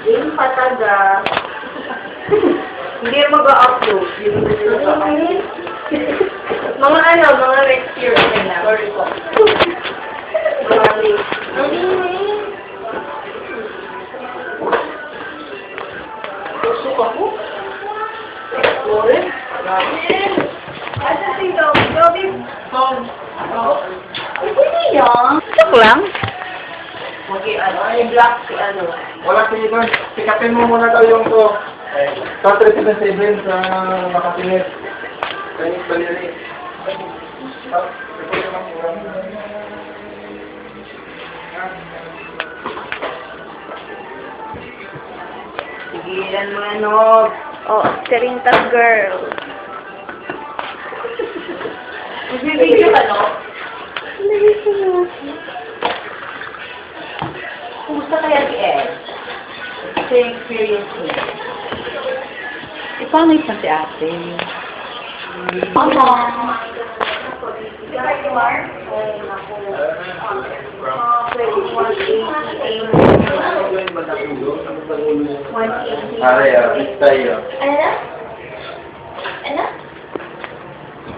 Game pataga. Hindi mag-upload. Mga ano, mga next year na. Sorry po. Mga next. Tusok ako. Sorry. Asa si Dobby? Hindi niya. Tusok lang? I-block si ano. Wala si Idon. Sikapin mo muna daw yung to. Sa 37 sa Makatinis. Chinese Balili. Sigilan mo ano. Oh, Serinta girl. Magbibigyo ka, no? Kumusta kaya si Ed? Sa experience niya? Paano isa si ate? Ano? Aray, tayo. Ano? Ano?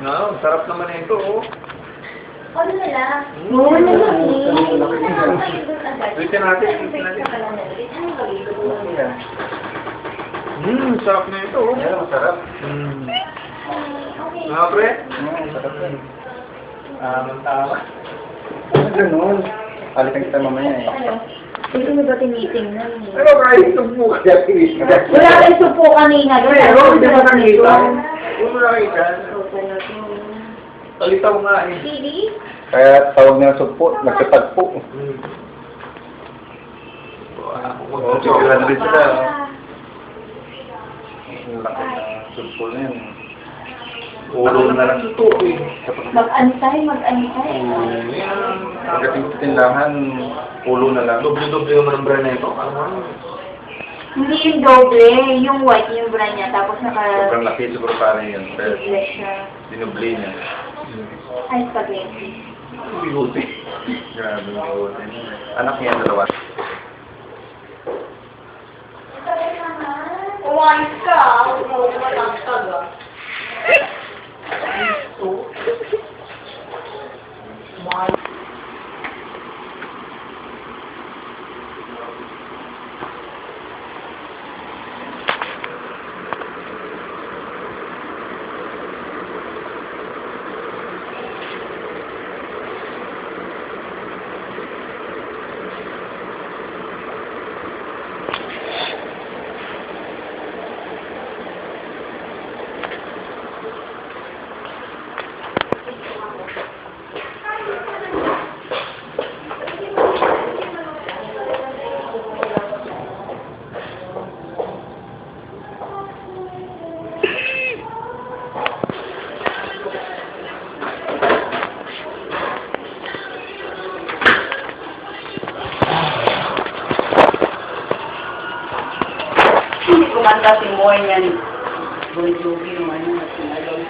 No, sarap naman ito, oh. Ano nila? Oo, naman Bitin natin. Sarap na ito, oh. Yeah, sarap. Nga, pre? Sarap na. Tama. Ano ganun? Alitan kita mamaya eh. Ano? Hindi mo ba tinitingnan eh? Pero kahit sumpo ka dyan, Wala kang supo kanina. Pero, hindi mo nakita. Hindi mo nakita. Talitaw nga eh. Sili? Kaya tawag nila sugpo, nagkatagpo. Sigurado din sila. Ang laki na sugpo na yun. Ulo na lang ito eh. Mag-antay. Pagdating sa tindahan, ulo na lang. Doble-doble naman ang brand na ito. Hindi yung doble, yung white yung brand niya, tapos Sobrang laki siguro parang yun. Pero naka-split siya. dinubli niya. Ay, spaghetti. Bigote. Grabe yung ulo. Anak niya dalawa. Umayos ka. Walang taga. Hindi kumanda si Moy yan. Bulit-bulit naman yung nasinalong.